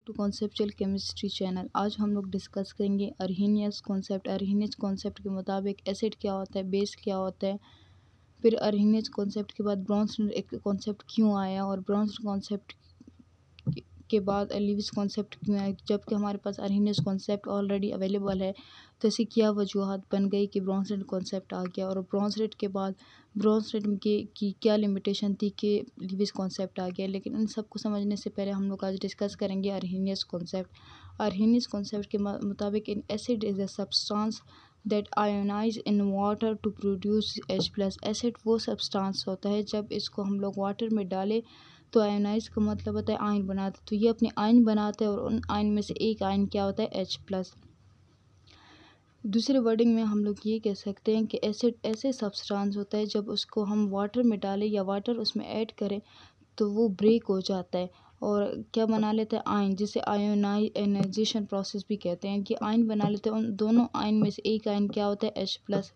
To conceptual chemistry channel. आज हम लोग डिस्कस करेंगे अरहीनियस कॉन्सेप्ट। अरहीनियस कॉन्सेप्ट के मुताबिक एसिड क्या होता है, बेस क्या होता है। फिर अरहीनियस कॉन्सेप्ट के बाद ब्रोंसन एक कॉन्सेप्ट क्यों आया और ब्रोंसन कॉन्सेप्ट के बाद लीविस कॉन्सेप्ट क्यों आया, जबकि हमारे पास अरहीनियस कॉन्सेप्ट ऑलरेडी अवेलेबल है। तो ऐसी क्या वजूहत बन गई कि ब्रोंसन कॉन्सेप्ट आ गया, और ब्रोंसन के बाद ब्रोंसन की क्या लिमिटेशन थी कि लीविस कॉन्सेप्ट आ गया। लेकिन इन सब को समझने से पहले हम लोग आज डिस्कस करेंगे अरहीनियस कॉन्सेप्ट। अरहीनियस कॉन्सेप्ट के मुताबिक an acid is a substance that ionize in water to produce H+। Acid वो सब्सटेंस होता है जब इसको हम लोग वाटर में डालें तो आयोनाइज का मतलब होता है आयन बनाते, तो ये अपने आयन बनाते हैं और उन आयन में से एक आयन क्या होता है H+। दूसरे वर्डिंग में हम लोग ये कह सकते हैं कि एसिड ऐसे सब्सटेंस होता है जब उसको हम वाटर में डालें या वाटर उसमें ऐड करें तो वो ब्रेक हो जाता है और क्या बना लेते हैं आयन, जिसे आयोनाइजेशन प्रोसेस भी कहते हैं कि आयन बना लेते हैं। उन दोनों आयन में से एक आयन क्या होता है H+,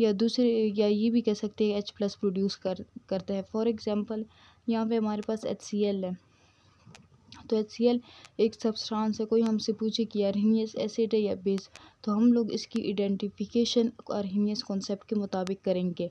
या दूसरे या ये भी कह सकते हैं H+ प्रोड्यूस करता है। फॉर एग्जांपल यहाँ पे हमारे पास HCl है, तो HCl एक सब्सटेंस है। कोई हमसे पूछे कि अरहीनियस एसिड है या बेस, तो हम लोग इसकी आइडेंटिफिकेशन अरहीनियस कॉन्सेप्ट के मुताबिक करेंगे।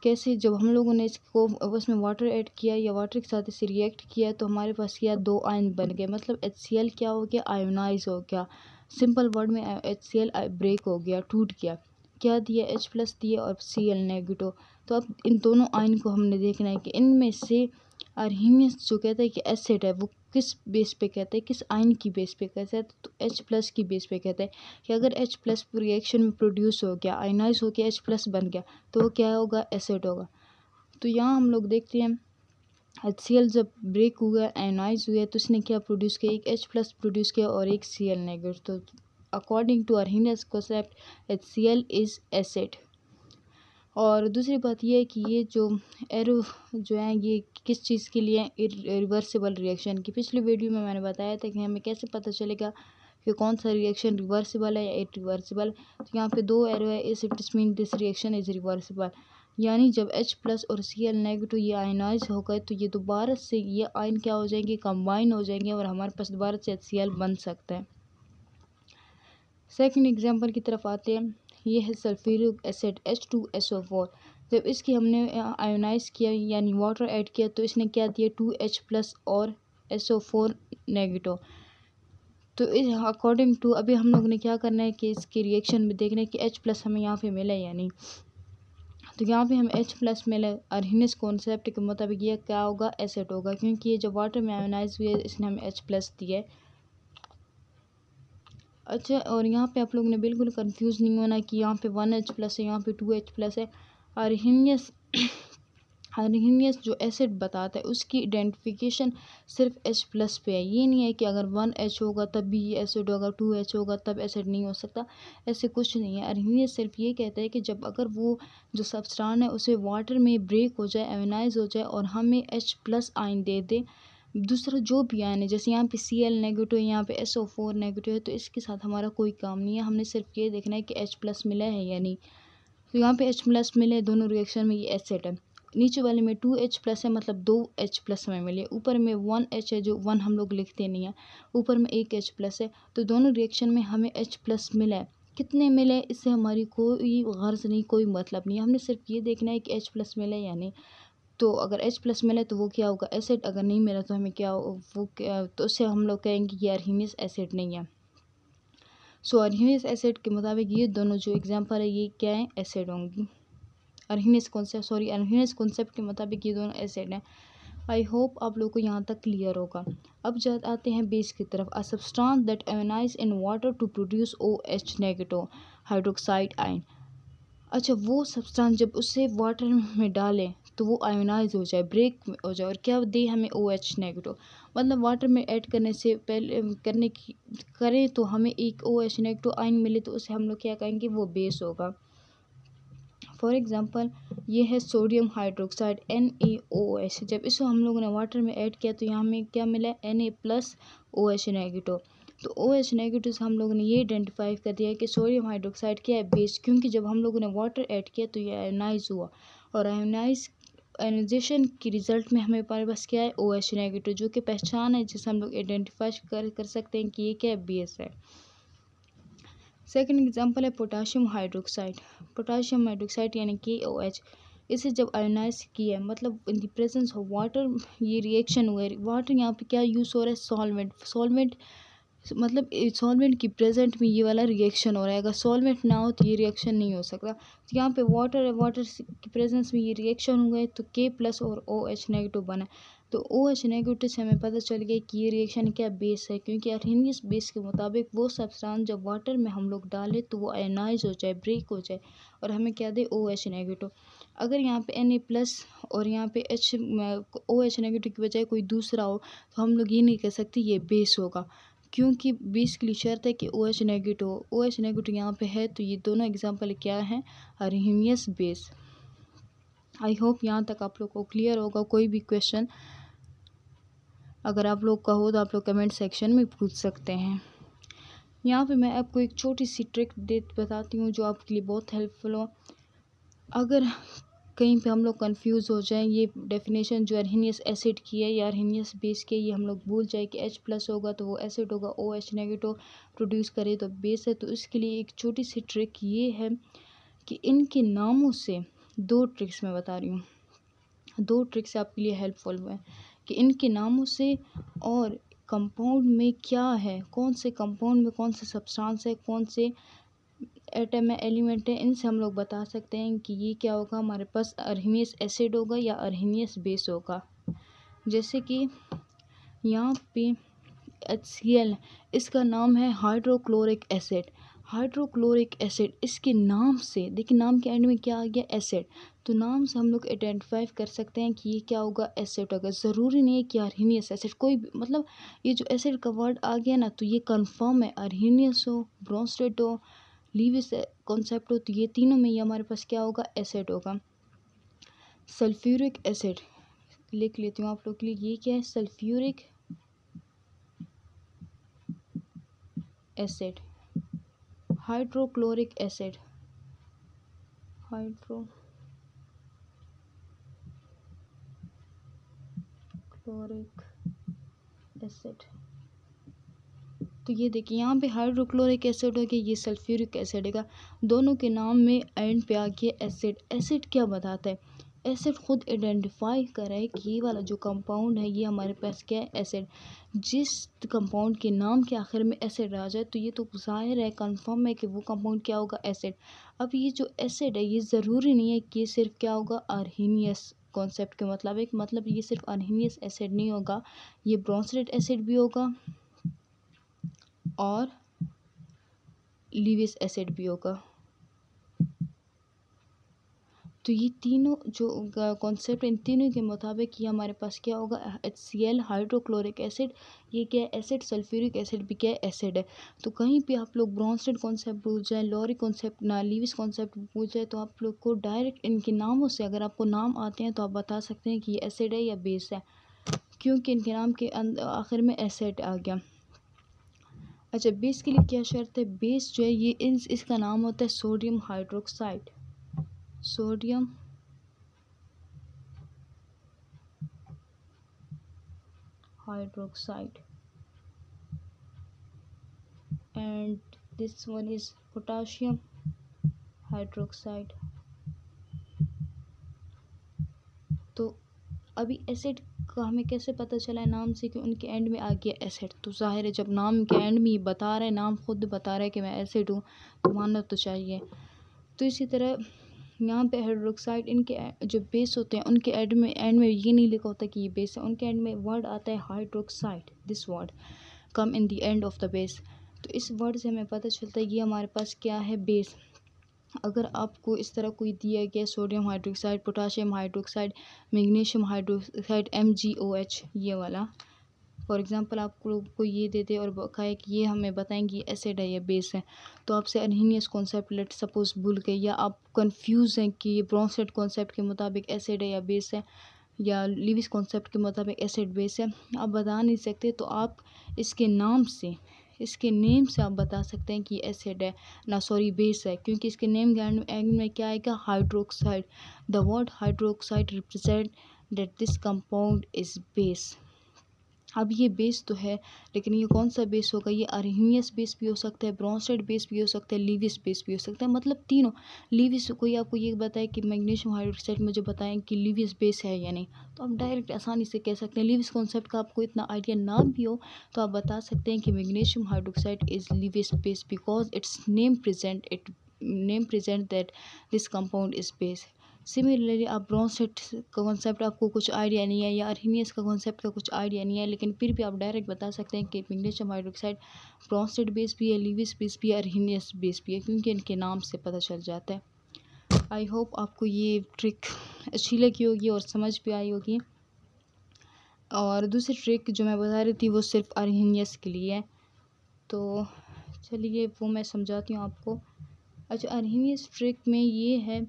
कैसे, जब हम लोगों ने इसको उसमें वाटर ऐड किया या वाटर के साथ इसे रिएक्ट किया तो हमारे पास क्या दो आयन बन गए, मतलब HCl क्या हो गया, आयोनाइज हो गया। सिंपल वर्ड में HCl ब्रेक हो गया, टूट गया। क्या दिया, H+ दिया और Cl नेगेटिव। तो अब इन दोनों आयन को हमने देखना है कि इनमें से अरहीनियस जो कहता है कि एसिड है वो किस बेस पे कहते हैं, किस आयन की बेस पे कहते हैं, तो H+ की बेस पे कहते हैं कि अगर H+ रिएक्शन में प्रोड्यूस हो गया, आयनाइज हो गया, H+ बन गया तो वो क्या होगा, एसिड होगा। तो यहाँ हम लोग देखते हैं HCl जब ब्रेक हुआ, आयनाइज हुआ तो इसने क्या प्रोड्यूस किया, एक H+ प्रोड्यूस किया और एक Cl नेगेटिव। तो according to Arrhenius concept HCl is acid. और दूसरी बात ये है कि ये जो एरो जो है ये किस चीज़ के लिए, रिवर्सिबल रिएक्शन की। पिछली वीडियो में मैंने बताया था कि हमें कैसे पता चलेगा कि कौन सा रिएक्शन रिवर्सिबल है या इरिवर्सिबल। तो यहाँ पे दो एरो है, इस it mean this reaction is reversible. यानी जब H+ और Cl नेगेटिव ये आयनाइज हो गए तो ये दोबारा से ये आयन क्या हो जाएंगे, कंबाइन हो जाएंगे और हमारे पास दोबारा से HCl बन सकता है। सेकंड एग्जांपल की तरफ आते हैं। ये है सल्फ्यूरिक एसिड H2SO4। जब इसकी हमने आयोनाइज किया यानी वाटर ऐड किया तो इसने क्या दिया, 2H+ और SO4 नेगेटिव। तो इस अकॉर्डिंग टू अभी हम लोग ने क्या करना है कि इसके रिएक्शन में देखना है कि H+ हमें यहाँ पे मिला या नहीं। तो यहाँ पे हमें H+ मिला, अरहीनियस कॉन्सेप्ट के मुताबिक ये क्या होगा, एसिड होगा, क्योंकि ये जब वाटर में आयोनाइज हुए इसने हमें H+ दिया है। अच्छा, और यहाँ पे आप लोगों ने बिल्कुल कंफ्यूज नहीं होना कि यहाँ पे 1H+ है, यहाँ पे 2H+ है। अरहीनियस अरहीनियस जो एसिड बताता है उसकी आइडेंटिफिकेशन सिर्फ H+ पे है। ये नहीं है कि अगर 1H होगा तब भी ये एसिड होगा, 2H होगा तब एसिड नहीं हो सकता, ऐसे कुछ नहीं है। अरहीनियस सिर्फ ये कहता है कि जब अगर वो जो सब्सटेंस है उसे वाटर में ब्रेक हो जाए, आयोनाइज हो जाए और हमें H+ आयन दे दे, दूसरा जो भी आयन है, जैसे यहाँ पे Cl नेगेटिव है, यहाँ पे SO4 नेगेटिव है, तो इसके साथ हमारा कोई काम नहीं है। हमने सिर्फ ये देखना है कि H+ मिला है या नहीं। तो यहाँ पे H+ मिले, दोनों रिएक्शन में ये एसिड है। नीचे वाले में 2H+ है, मतलब 2H+ हमें मिले। ऊपर में 1H है, जो 1 हम लोग लिखते नहीं हैं, ऊपर में एक H+ है। तो दोनों रिएक्शन में हमें H+ मिला है। कितने मिले इससे हमारी कोई गर्ज नहीं, कोई मतलब नहीं। हमने सिर्फ ये देखना है कि H+ मिले या नहीं। तो अगर H+ मिले तो वो क्या होगा, एसिड। अगर नहीं मिला तो हमें क्या वो क्या, तो उससे हम लोग कहेंगे ये अरहीनियस एसिड नहीं है। सो अरहीनियस एसिड के मुताबिक ये दोनों जो एग्जांपल है ये क्या है, एसिड होंगी। अरहीनियस कॉन्सेप्ट के मुताबिक ये दोनों एसिड हैं। आई होप आप लोगों को यहाँ तक क्लियर होगा। अब आते हैं बेस की तरफ। A substance that ionize in water to produce OH negative hydroxide ion. अच्छा, वो सब्सटेंस जब उसे वाटर में डालें तो वो आयोनाइज हो जाए, ब्रेक हो जाए और क्या दे हमें OH नेगेटिव। मतलब वाटर में ऐड करने से पहले करें तो हमें एक OH नेगेटिव आयन मिले तो उसे हम लोग क्या कहेंगे, वो बेस होगा। फॉर एग्जांपल ये है सोडियम हाइड्रोक्साइड NaOH। जब इसको हम लोगों ने वाटर में ऐड किया तो यहाँ हमें क्या मिला, Na+OH नेगेटिव। तो OH नेगेटिव से हम लोगों ने ये आइडेंटिफाई कर दिया कि सोडियम हाइड्रोक्साइड क्या है, बेस, क्योंकि जब हम लोगों ने वाटर ऐड किया तो ये आयोनाइज हुआ और आयोनाइज आयनाइजेशन की रिज़ल्ट में हमें हमारे पास क्या है, OH नेगेटिव, जो कि पहचान है जिसे हम लोग आइडेंटिफाई कर सकते हैं कि ये क्या है, बेस है। सेकंड एग्जांपल है पोटाशियम हाइड्रोक्साइड। पोटाशियम हाइड्रोक्साइड यानी KOH, इसे जब आयोनाइज किया मतलब in the presence of water ये रिएक्शन हुआ है। वाटर यहाँ पे क्या यूज़ हो रहा है, सॉल्वेंट मतलब सॉल्वेंट की प्रेजेंट में ये वाला रिएक्शन हो रहा है। अगर सॉल्वेंट ना हो तो ये रिएक्शन नहीं हो सकता। तो यहाँ पे वाटर है, वाटर की प्रेजेंस में ये रिएक्शन हुआ है तो K+ और OH नेगेटिव बना। तो OH नेगेटिव से हमें पता चल गया कि ये रिएक्शन क्या बेस है, क्योंकि अर्हेनियस बेस के मुताबिक वो सब्सटेंस जब वाटर में हम लोग डालें तो वो आयनाइज हो जाए, ब्रेक हो जाए और हमें क्या दे, OH नेगेटिव। अगर यहाँ पे Na+ और यहाँ पे OH नेगेटिव की बजाय कोई दूसरा हो तो हम लोग ये नहीं कह सकते ये बेस होगा, क्योंकि बेस के लिए शर्त है कि OH नेगेटिव हो। OH नेगेटिव यहाँ पे है तो ये दोनों एग्जाम्पल क्या हैं, अर्हेनियस बेस। आई होप यहाँ तक आप लोग को क्लियर होगा। कोई भी क्वेश्चन अगर आप लोग का हो तो आप लोग कमेंट सेक्शन में पूछ सकते हैं। यहाँ पे मैं आपको एक छोटी सी ट्रिक बताती हूँ जो आपके लिए बहुत हेल्पफुल हो। अगर कहीं पे हम लोग कंफ्यूज हो जाएं, ये डेफिनेशन जो अर्हेनियस एसिड की है या अर्हेनियस बेस की है, ये हम लोग भूल जाए कि H+ होगा तो वो एसिड होगा, OH नेगेटिव प्रोड्यूस करे तो बेस है। तो इसके लिए एक छोटी सी ट्रिक ये है कि इनके नामों से, दो ट्रिक्स मैं बता रही हूँ, दो ट्रिक्स आपके लिए हेल्पफुल हुए कि इनके नामों से और कंपाउंड में क्या है, कौन से कंपाउंड में कौन से सब्सटेंस है, कौन से एटम है, एलिमेंट है, इनसे हम लोग बता सकते हैं कि ये क्या होगा, हमारे पास अर्हेनियस एसिड होगा या अर्हेनियस बेस होगा। जैसे कि यहाँ पे HCl, इसका नाम है हाइड्रोक्लोरिक एसिड। हाइड्रोक्लोरिक एसिड इसके नाम से, देखिए नाम के एंड में क्या आ गया, एसिड, तो नाम से हम लोग आइडेंटिफाई कर सकते हैं कि ये क्या होगा, एसिड होगा। ज़रूरी नहीं है कि अर्हेनियस एसिड, कोई भी मतलब ये जो एसिड का वर्ड आ गया ना तो ये कंफर्म है, अर्हेनियस हो, ब्रोंस्टेड हो, लीविस कॉन्सेप्ट हो, तो ये तीनों में ये हमारे पास क्या होगा, एसिड होगा। सल्फ्यूरिक एसिड लिख लेती हूँ आप लोग के लिए, ये क्या है, sulphuric acid. Hydrochloric acid, hydrochloric acid, तो ये देखिए यहाँ पे हाइड्रोक्लोरिक एसिड हो गया, ये सल्फ्यूरिक एसिड है। दोनों के नाम में एंड पे आ गया एसिड। एसिड क्या बताता है, एसिड खुद आइडेंटिफाई करा है कि ये वाला जो कंपाउंड है ये हमारे पास क्या है, एसिड। जिस कंपाउंड के नाम के आखिर में एसिड आ जाए तो ये तो जाहिर है, कंफर्म है कि वो कंपाउंड क्या होगा, एसिड। अब ये जो एसिड है ये ज़रूरी नहीं है कि ये सिर्फ क्या होगा, अर्हेनियस कॉन्सेप्ट के मतलब ये सिर्फ अर्हेनियस एसिड नहीं होगा, ये ब्रोंस्टेड एसिड भी होगा और लीविस एसिड भी होगा। तो ये तीनों जो कॉन्सेप्ट, इन तीनों के मुताबिक ये हमारे पास क्या होगा, HCl हाइड्रोक्लोरिक एसिड, ये क्या है, एसिड। सल्फ्यूरिक एसिड भी क्या है, एसिड है। तो कहीं पे आप लोग ब्रोंस्टेड कॉन्सेप्ट भूल जाए, लॉरिक कॉन्सेप्ट ना, लीविस कॉन्सेप्ट भूल जाए, तो आप लोग को डायरेक्ट इनके नामों से, अगर आपको नाम आते हैं तो आप बता सकते हैं कि ये एसिड है या बेस है, क्योंकि इनके नाम के आखिर में एसिड आ गया। अच्छा, बेस के लिए क्या शर्त है, बेस जो है ये इसका नाम होता है sodium hydroxide. Sodium hydroxide and this one is potassium hydroxide. तो अभी एसिड का हमें कैसे पता चला है, नाम से कि उनके एंड में आ गया एसिड। तो जाहिर है जब नाम के एंड में बता रहे हैं, नाम खुद बता रहा है कि मैं एसिड हूँ, तो मानना तो चाहिए। तो इसी तरह यहाँ पे हाइड्रोक्साइड, इनके जो बेस होते हैं उनके एंड में ये नहीं लिखा होता कि ये बेस है, उनके एंड में वर्ड आता है hydroxide, this word come in the end of the base. तो इस वर्ड से हमें पता चलता है ये हमारे पास क्या है, बेस। अगर आपको इस तरह कोई दिया गया sodium hydroxide, potassium hydroxide, magnesium hydroxide, MgOH ये वाला, फॉर एग्जांपल आपको कोई ये दे दे और कहे कि ये हमें बताएंगे ये एसिड है या बेस है, तो आपसे अर्हेनियस कॉन्सेप्ट लेट सपोज भूल गए, या आप कंफ्यूज हैं कि ये ब्रोंस्टेड कॉन्सेप्ट के मुताबिक एसिड है या बेस है, या लीविस कॉन्सेप्ट के मुताबिक एसिड बेस है, आप बता नहीं सकते, तो आप इसके नाम से इसके नेम से आप बता सकते हैं कि एसिड है ना, सॉरी बेस है, क्योंकि इसके नेम के एंड में क्या आएगा, hydroxide. The word hydroxide represent that this compound is base. अब ये बेस तो है, लेकिन ये कौन सा बेस होगा, ये अर्हीनियस बेस भी हो सकता है, ब्रोंसेड बेस भी हो सकता है, लीविस बेस भी हो सकता है, मतलब तीनों। लीविस, कोई आपको ये बताए कि मैग्नीशियम हाइड्रोक्साइड मुझे बताएं कि लीविस बेस है या नहीं, तो आप डायरेक्ट आसानी से कह सकते हैं। लीविस कॉन्सेप्ट का आपको इतना आइडिया ना भी हो तो आप बता सकते हैं कि magnesium hydroxide is Lewis base because it's name present that this compound is base. Similarly आप ब्रोंसेट का कॉन्सेप्ट आपको कुछ आइडिया नहीं है या अर्हीनियस का कॉन्सेप्ट का कुछ आइडिया नहीं है, लेकिन फिर भी आप डायरेक्ट बता सकते हैं कि मैग्नीशियम हाइड्रोक्साइड ब्रोंसेट बेस भी है, लीविस बेस भी है, अर्हीनियस बेस भी है, क्योंकि इनके नाम से पता चल जाता है। आई होप आपको ये ट्रिक अच्छी लगी होगी और समझ भी आई होगी। और दूसरी ट्रिक जो मैं बता रही थी वो सिर्फ अर्हीनियस के लिए है, तो चलिए वो मैं समझाती हूँ आपको। अच्छा, अर्हीनियस ट्रिक में ये है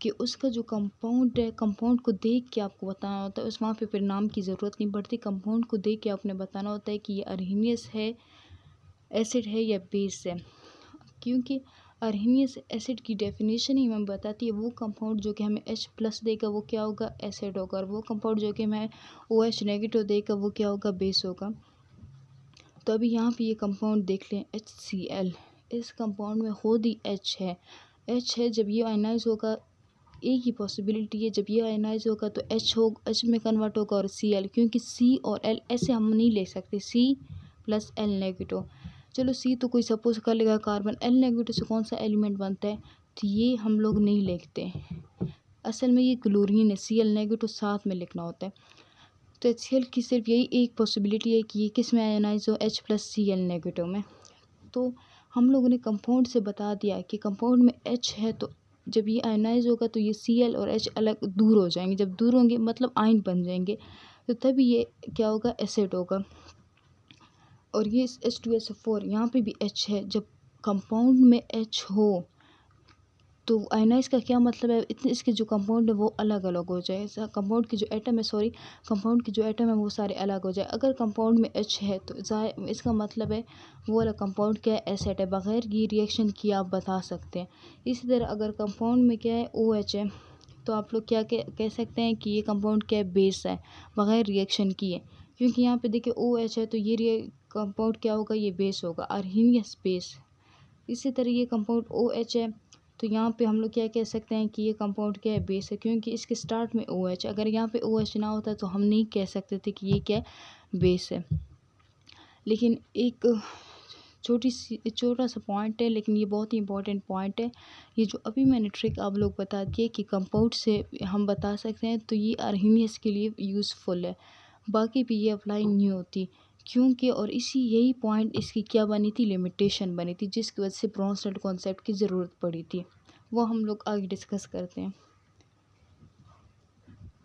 कि उसका जो कंपाउंड है, कंपाउंड को देख के आपको बताना होता है, उस वहाँ पे फिर नाम की ज़रूरत नहीं पड़ती, कंपाउंड को देख के आपने बताना होता है कि ये अर्हीनियस है, एसिड है या बेस है। क्योंकि अर्हीनियस एसिड की डेफिनेशन ही हमें बताती है वो कंपाउंड जो कि हमें H+ देगा वो क्या होगा, एसिड होगा, और वो कंपाउंड जो कि हमें OH- देगा वो क्या होगा, बेस होगा। तो अभी यहाँ पे ये कंपाउंड देख लें, HCl, इस कंपाउंड में खुद ही H है, जब ये आयनाइज होगा, एक ही पॉसिबिलिटी है, जब ये आयनाइज होगा तो H में कन्वर्ट होगा और Cl, क्योंकि C और L ऐसे हम नहीं ले सकते, C+L-। चलो C तो कोई सपोज कर लेगा कार्बन, L- से कौन सा एलिमेंट बनता है, तो ये हम लोग नहीं लिखते, असल में ये क्लोरीन है, Cl- साथ में लिखना होता है। तो HCl की सिर्फ यही एक पॉसिबिलिटी है कि ये किस में आयनाइज हो, H+Cl- में। तो हम लोगों ने कंपाउंड से बता दिया कि कंपाउंड में H है, तो जब ये आयनाइज होगा तो ये Cl और H अलग दूर हो जाएंगे, जब दूर होंगे मतलब आयन बन जाएंगे, तो तभी ये क्या होगा, एसिड होगा। और ये H2SO4, यहाँ पे भी H है, जब कंपाउंड में H हो तो आयनाइज का क्या मतलब है, इतने इसके जो कंपाउंड है वो अलग अलग हो जाए, कंपाउंड की जो एटम है, सॉरी कंपाउंड की जो एटम है वो सारे अलग हो जाए। अगर कंपाउंड में H है तो इसका मतलब है वो वाला कंपाउंड क्या है, एसिड है, बगैर ये रिएक्शन किए आप बता सकते हैं। इसी तरह अगर कंपाउंड में क्या है, OH है, तो आप लोग क्या कह सकते हैं कि ये कंपाउंड क्या है, बेस है, बगैर रिएक्शन किए, क्योंकि यहाँ पे देखिए OH है तो ये कंपाउंड क्या होगा, ये बेस होगा, अर्हीनियस बेस। इसी तरह ये कंपाउंड OH है तो यहाँ पे हम लोग क्या कह सकते हैं कि ये कंपाउंड क्या है, बेस है, क्योंकि इसके स्टार्ट में OH, अगर यहाँ पे OH ना होता तो हम नहीं कह सकते थे कि ये क्या है, बेस है। लेकिन एक छोटा सा पॉइंट है, लेकिन ये बहुत ही इंपॉर्टेंट पॉइंट है, ये जो अभी मैंने ट्रिक आप लोग बता दी है कि कंपाउंड से हम बता सकते हैं, तो ये अर्हीनियस के लिए यूज़फुल है, बाकी भी ये अप्लाई नहीं होती, क्योंकि और यही पॉइंट इसकी क्या बनी थी, लिमिटेशन बनी थी, जिसकी वजह से ब्रोंसेट कॉन्सेप्ट की ज़रूरत पड़ी थी, वो हम लोग आगे डिस्कस करते हैं।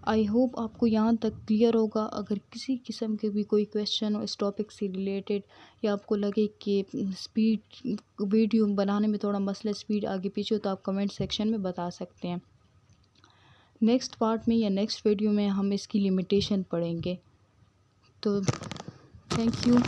आई होप आपको यहाँ तक क्लियर होगा। अगर किसी किस्म के भी कोई क्वेश्चन हो इस टॉपिक से रिलेटेड, या आपको लगे कि स्पीड वीडियो बनाने में थोड़ा मसला, स्पीड आगे पीछे हो, तो आप कमेंट सेक्शन में बता सकते हैं। नेक्स्ट पार्ट में या नेक्स्ट वीडियो में हम इसकी लिमिटेशन पढ़ेंगे। तो थैंक यू।